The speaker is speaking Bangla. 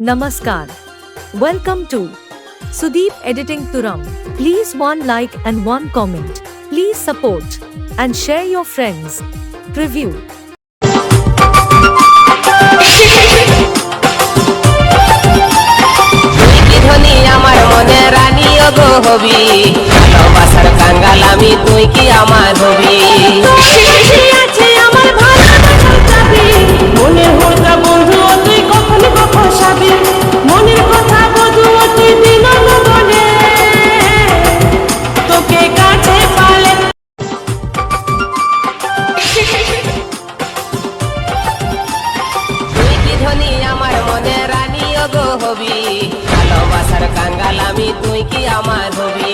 Namaskar. Welcome to Sudeep Editing Turam. Please one like and one comment. Please support and share your friends. Preview. ধনী আমার মনে রানী গো হবি ভালোবাসার কাঙ্গাল আমি তুই কি আমার হবি আছে আমার ভালোবাসার চাবি মনের হুড়কা বন্ধু তুই কখন কখন সাবি মনের কথা বধু তুই দিন বলে তোকে কাছে পালে তুই কি ধনী আমার মনে রানী গো হবি ভালোবাসার কাঙ্গাল আমি তুই কি আমার হবি